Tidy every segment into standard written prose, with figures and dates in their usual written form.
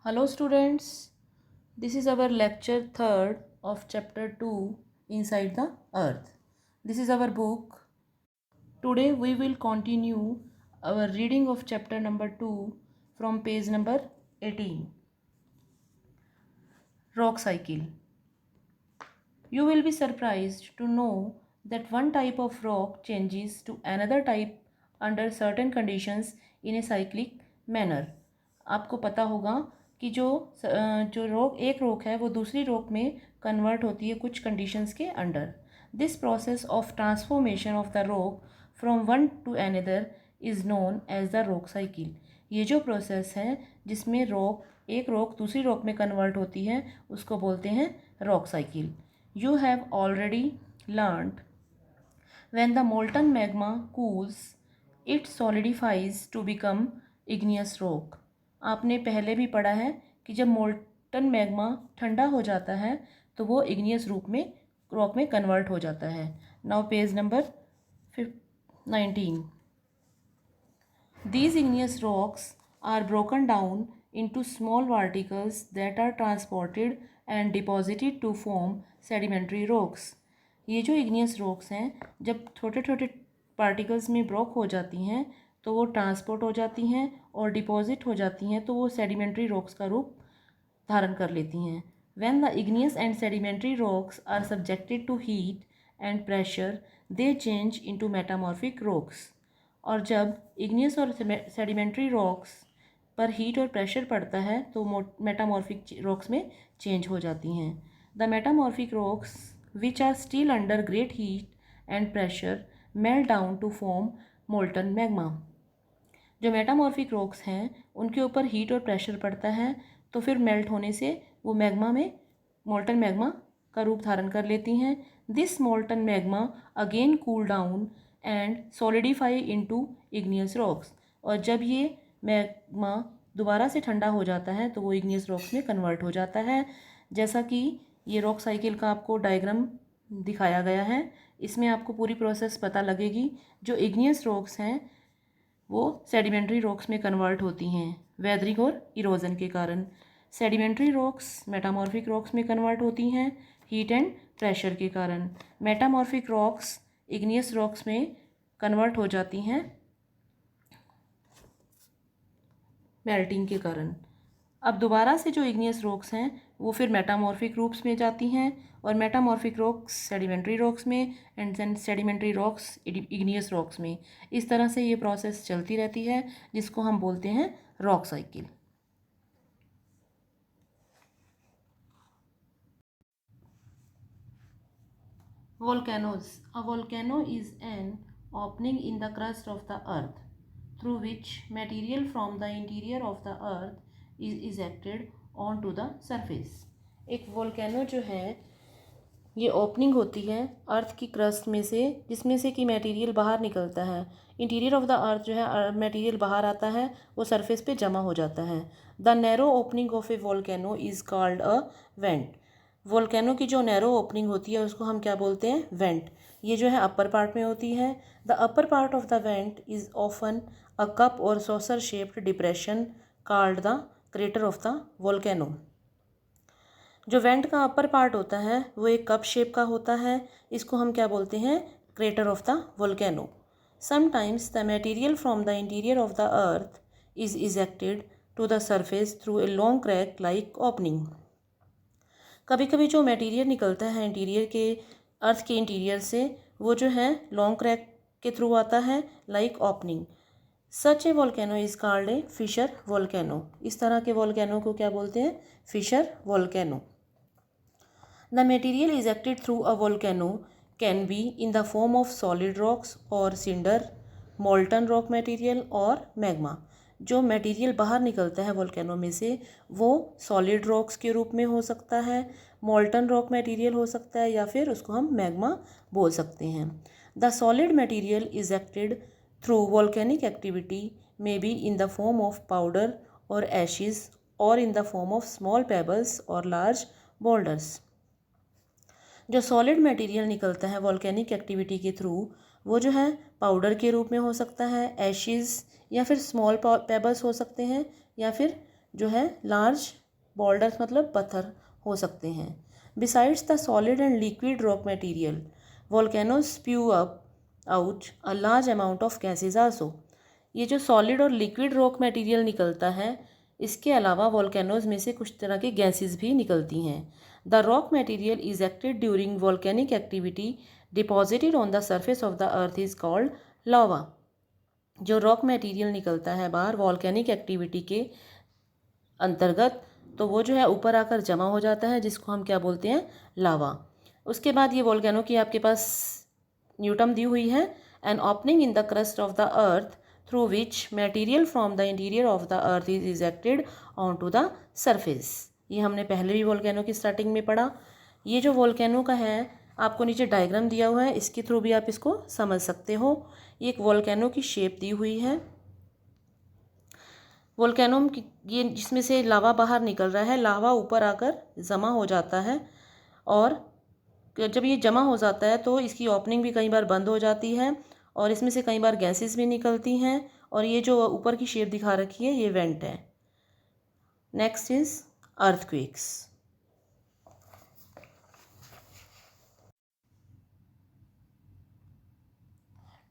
Hello students, this is our lecture 3rd of chapter 2 Inside the Earth. This is our book. Today we will continue our reading of chapter number 2 from page number 18. Rock cycle. You will be surprised to know that one type of rock changes to another type under certain conditions in a cyclic manner. आपको पता होगा कि जो rock एक rock है वो दूसरी rock में कन्वर्ट होती है कुछ कंडीशंस के under. This process of transformation of the rock from one to another is known as the rock cycle. ये जो प्रोसेस है जिसमें एक रॉक दूसरी रॉक में कन्वर्ट होती है उसको बोलते हैं rock cycle. You have already learned when the molten magma cools, it solidifies to become igneous rock. आपने पहले भी पढ़ा है कि जब मोल्टन मैग्मा ठंडा हो जाता है तो वो इग्नियस रॉक में कन्वर्ट हो जाता है. Now page number 19. These igneous rocks are broken down into small particles that are transported and deposited to form sedimentary rocks. ये जो igneous rocks हैं जब छोटे छोटे पार्टिकल्स में ब्रोक हो जाती हैं तो वो ट्रांसपोर्ट हो जाती हैं और डिपॉजिट हो जाती हैं तो वो सेडिमेंट्री रॉक्स का रूप धारण कर लेती हैं. When the igneous and sedimentary rocks are subjected to heat and pressure, they change into metamorphic rocks. और जब इग्नियस और सेडिमेंट्री रॉक्स पर हीट और प्रेशर पड़ता है तो मेटामॉर्फिक रॉक्स में चेंज हो जाती हैं. The metamorphic rocks which are still under great heat and pressure melt down to form molten magma. जो मेटामॉर्फिक रॉक्स हैं उनके ऊपर हीट और प्रेशर पड़ता है तो फिर मेल्ट होने से वो मैग्मा में मोल्टन मैग्मा का रूप धारण कर लेती हैं. This molten magma again cool down and solidify into igneous rocks. और जब ये मैग्मा दोबारा से ठंडा हो जाता है तो वो इग्नियस रॉक्स में कन्वर्ट हो जाता है. जैसा कि ये रॉक साइकिल का आपको डायग्राम दिखाया गया है इसमें आपको पूरी प्रोसेस पता लगेगी. जो इग्नियस रॉक्स हैं वो सेडिमेंट्री रॉक्स में कन्वर्ट होती हैं वेदरिंग और इरोजन के कारण. सेडिमेंट्री रॉक्स मेटामॉर्फिक रॉक्स में कन्वर्ट होती हैं हीट एंड प्रेशर के कारण. मेटामॉर्फिक रॉक्स इग्नियस रॉक्स में कन्वर्ट हो जाती हैं मेल्टिंग के कारण. अब दोबारा से जो इग्नियस रॉक्स हैं वो फिर मेटामॉर्फिक रूप्स में जाती हैं और मेटामॉर्फिक रॉक्स सेडिमेंट्री रॉक्स में and then sedimentary rocks igneous rocks में. इस तरह से ये प्रोसेस चलती रहती है जिसको हम बोलते हैं rock cycle. Volcanoes. A volcano is an opening in the crust of the earth through which material from the interior of the earth is ejected onto the surface. एक वोल्केनो जो है ये ओपनिंग होती है अर्थ की क्रस्ट में से जिसमें से कि मटेरियल बाहर निकलता है. इंटीरियर ऑफ द अर्थ जो है मटेरियल बाहर आता है वो सरफेस पे जमा हो जाता है. The narrow opening of A volcano is called a went. Volcano की जो नैरो ओपनिंग होती है उसको हम क्या बोलते हैं वेंट. ये जो है अपर पार्ट में होती है. The upper part of the vent is often a cup और saucer shaped depression called the crater of the volcano. जो वेंट का अपर पार्ट होता है वो एक कप शेप का होता है. इसको हम क्या बोलते हैं crater of the volcano. Sometimes the material from the interior of the earth is ejected to the surface through a long crack like opening. कभी कभी जो मटेरियल निकलता है इंटीरियर के अर्थ के इंटीरियर से वो जो है लॉन्ग क्रैक के थ्रू आता है like opening. Such a volcano is called a fissure volcano. इस तरह के वोल्केनो को क्या बोलते हैं fissure volcano. The material ejected through a volcano can be in the form of solid rocks or cinder, molten rock material और magma. जो material बाहर निकलता है वोल्केनो में से वो सॉलिड रॉक्स के रूप में हो सकता है, मोल्टन रॉक मटेरियल हो सकता है या फिर उसको हम मैग्मा बोल सकते हैं. The solid material ejected through volcanic activity may be in the form of powder और एशिज और in the form of small pebbles और लार्ज बोल्डर्स. जो सॉलिड मटेरियल निकलता है वॉल्केनिक एक्टिविटी के थ्रू वो जो है पाउडर के रूप में हो सकता है, एशिज़ या फिर स्मॉल पेबल्स हो सकते हैं या फिर जो है लार्ज बोल्डर्स मतलब पत्थर हो सकते हैं। Besides the solid and liquid rock material volcanoes spew up out a large amount of gases also. ये जो सॉलिड और लिक्विड रॉक मटेरियल निकलता है, इसके अलावा वोल्केनोज में से कुछ तरह की गैसेज भी निकलती हैं। The rock material ejected during volcanic activity deposited on the surface of the earth is called lava. जो रॉक मटेरियल निकलता है बाहर वॉल्केनिक एक्टिविटी के अंतर्गत, तो वो जो है ऊपर आकर जमा हो जाता है, जिसको हम क्या बोलते हैं, लावा। उसके बाद ये वोल्केनो की आपके पास न्यूटम दी हुई है। An opening in the crust of the earth through which material from the interior of the earth is ejected on to the surface. ये हमने पहले भी वोल्केनो की स्टार्टिंग में पढ़ा। ये जो वोल्केनो का है, आपको नीचे डायग्राम दिया हुआ है, इसके थ्रू भी आप इसको समझ सकते हो। ये एक वोल्केनो की शेप दी हुई है। वोल्केनो ये जिसमें से लावा बाहर निकल रहा है, लावा ऊपर आकर जमा हो जाता है, और जब ये जमा हो जाता है तो इसकी ओपनिंग भी कई बार बंद हो जाती है, और इसमें से कई बार गैसेस भी निकलती हैं, और ये जो ऊपर की शेप दिखा रखी है ये वेंट है। Next is earthquakes.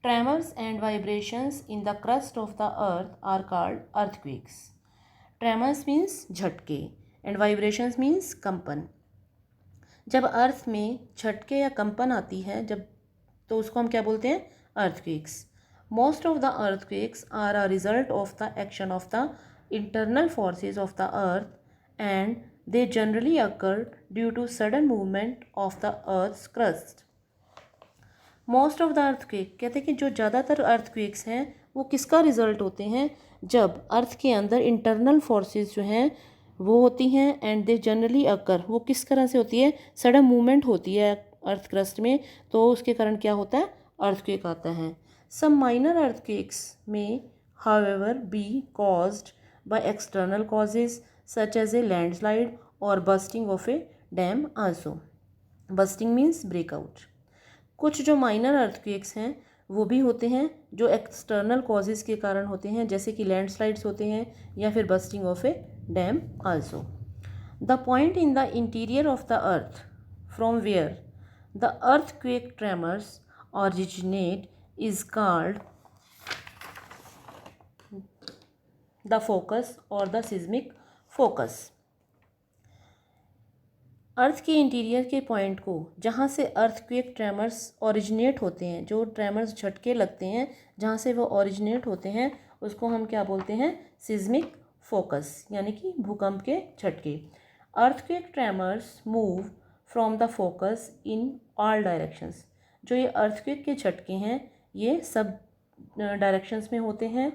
Tremors and vibrations in the crust of the earth are called earthquakes. Tremors means झटके and vibrations means कंपन। जब अर्थ में झटके या कंपन आती है तो उसको हम क्या बोलते हैं, earthquakes. Most of the earthquakes are a result of the action of the internal forces of the earth, and they generally occur due to sudden movement of the earth's crust. Most of the earthquake कहते हैं कि जो ज़्यादातर earthquakes हैं वो किसका result होते हैं, जब अर्थ के अंदर इंटरनल फोर्सेस जो हैं वो होती हैं, एंड दे जनरली अकर, वो किस तरह से होती है, सडन मूवमेंट होती है अर्थ क्रस्ट में, तो उसके कारण क्या होता है, अर्थक्वेक आता है। सम माइनर अर्थक्वेक्स में however be caused by external causes such as a landslide और busting of a dam also. Busting means breakout. कुछ जो माइनर अर्थक्वेक्स हैं वो भी होते हैं जो एक्सटर्नल कॉजेज़ के कारण होते हैं, जैसे कि लैंडस्लाइड्स होते हैं या फिर bursting of a dam also. The point in the interior of the earth from where the earthquake tremors originate is called the focus or the seismic focus. Earth के इंटीरियर के पॉइंट को जहाँ से earthquake tremors originate होते हैं, जो tremors झटके लगते हैं जहाँ से वो ओरिजिनेट होते हैं, उसको हम क्या बोलते हैं, सिज्मिक फोकस, यानी कि भूकंप के झटके। Earthquake tremors move from the focus in all directions. जो ये अर्थक्वेक के झटके हैं ये सब डायरेक्शंस में होते हैं।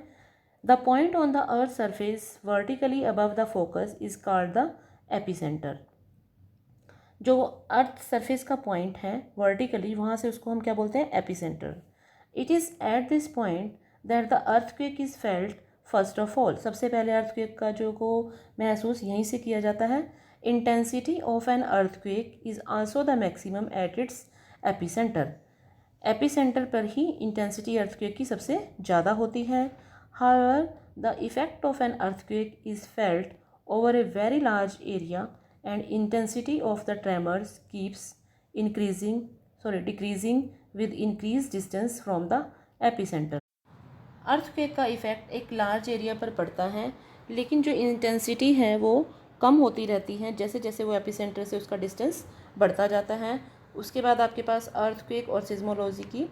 The point on the earth surface vertically above the focus is called the epicentre. जो अर्थ सरफेस का पॉइंट है वर्टिकली, वहाँ से उसको हम क्या बोलते हैं, epicentre. It is at this point that the earthquake is felt first of all. सबसे पहले अर्थक्वेक का जो को महसूस यहीं से किया जाता है। Intensity of an earthquake is also the maximum at its epicentre. Epicentre पर ही इंटेंसिटी अर्थक्वेक की सबसे ज़्यादा होती है। However the effect of an earthquake is felt over a very large area and intensity of the tremors keeps decreasing with increased distance from the epicenter. Earthquake का effect एक large area पर पड़ता है, लेकिन जो इंटेंसिटी है वो कम होती रहती है जैसे जैसे वो एपिसेंटर से उसका डिस्टेंस बढ़ता जाता है। उसके बाद आपके पास अर्थक्वेक और सिज्मोलॉजी की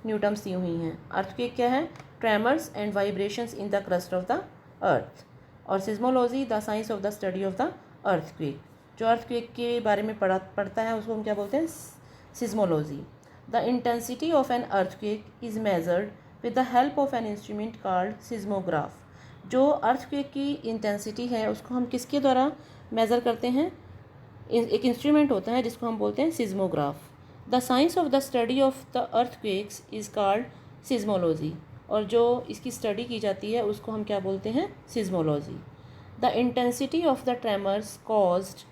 न्यूटम्स दी हुई हैं। अर्थक्वेक क्या है, tremors and vibrations in the crust of the earth, और seismology the science of the study of the earthquake. जो अर्थक्वेक के बारे में पढ़ता है उसको हम क्या बोलते हैं, seismology. The intensity of an earthquake is measured with the help of an instrument called seismograph. जो अर्थक्वेक की इंटेंसिटी है उसको हम किसके द्वारा मेज़र करते हैं, एक इंस्ट्रूमेंट होता है जिसको हम बोलते हैं seismograph. The science of the study of the earthquakes is called seismology, और जो इसकी स्टडी की जाती है उसको हम क्या बोलते हैं, seismology. The intensity of the tremors caused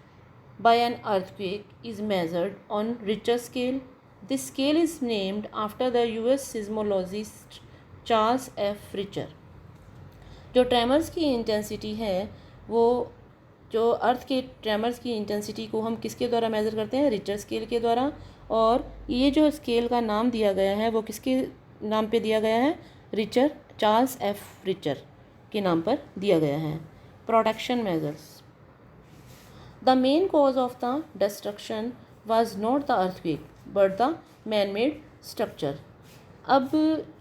by an earthquake is measured on Richter scale. This scale is named after the US seismologist Charles F. Richter. जो ट्रेमर्स की इंटेंसिटी है वो जो अर्थ के ट्रेमर्स की इंटेंसिटी को हम किसके द्वारा मेज़र करते हैं, रिचर स्केल के द्वारा। और ये जो स्केल का नाम दिया गया है वो किसके नाम पे दिया गया है, रिचर, चार्ल्स एफ रिचर के नाम पर दिया गया है। Protection measures. The main cause of the destruction was not the earthquake but the man made structure. अब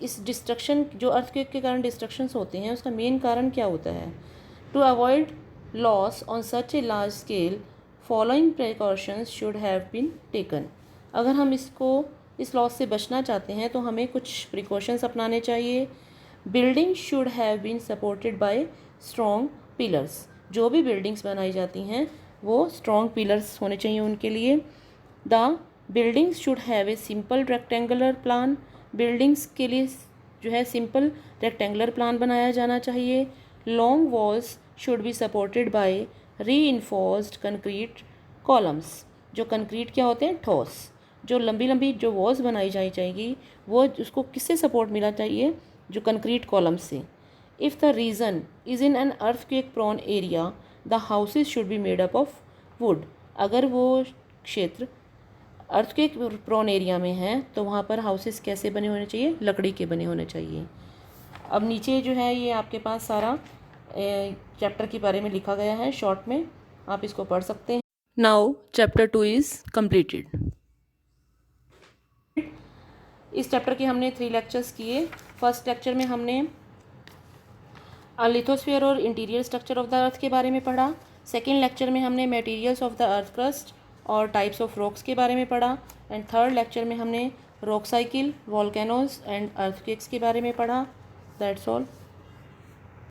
इस डिस्ट्रक्शन, जो अर्थक्वेक के कारण डिस्ट्रक्शंस होते हैं, उसका मेन कारण क्या होता है। To avoid loss on such a large scale following precautions should have been taken. अगर हम इस लॉस से बचना चाहते हैं तो हमें कुछ प्रिकॉशंस अपनाने चाहिए। Building should have been supported by strong pillars. जो भी बिल्डिंग्स बनाई जाती हैं वो स्ट्रॉन्ग पिलर्स होने चाहिए उनके लिए। The buildings should have a simple rectangular plan. Buildings के लिए जो है सिंपल रेक्टेंगुलर प्लान बनाया जाना चाहिए। Long walls should be supported by reinforced concrete columns. जो कंक्रीट क्या होते हैं, ठोस। जो लंबी लंबी जो वॉल्स बनाई जाएगी वो उसको किससे सपोर्ट मिला चाहिए, जो कंक्रीट कॉलम्स से। If the region is in an earthquake prone area the houses should be made up of wood. अगर वो क्षेत्र अर्थक्वेक प्रोन एरिया में है तो वहाँ पर हाउसेस कैसे बने होने चाहिए, लकड़ी के बने होने चाहिए। अब नीचे जो है ये आपके पास सारा चैप्टर के बारे में लिखा गया है शॉर्ट में, आप इसको पढ़ सकते हैं। Now chapter 2 is completed. इस चैप्टर के हमने 3 लेक्चर्स किए। फर्स्ट लेक्चर में हमने लिथोस्फीयर और इंटीरियर स्ट्रक्चर ऑफ द अर्थ के बारे में पढ़ा। सेकेंड लेक्चर में हमने materials of the earth crust और टाइप्स ऑफ रॉक्स के बारे में पढ़ा। एंड थर्ड लेक्चर में हमने rock cycle, volcanoes and earthquakes के बारे में पढ़ा। That's all.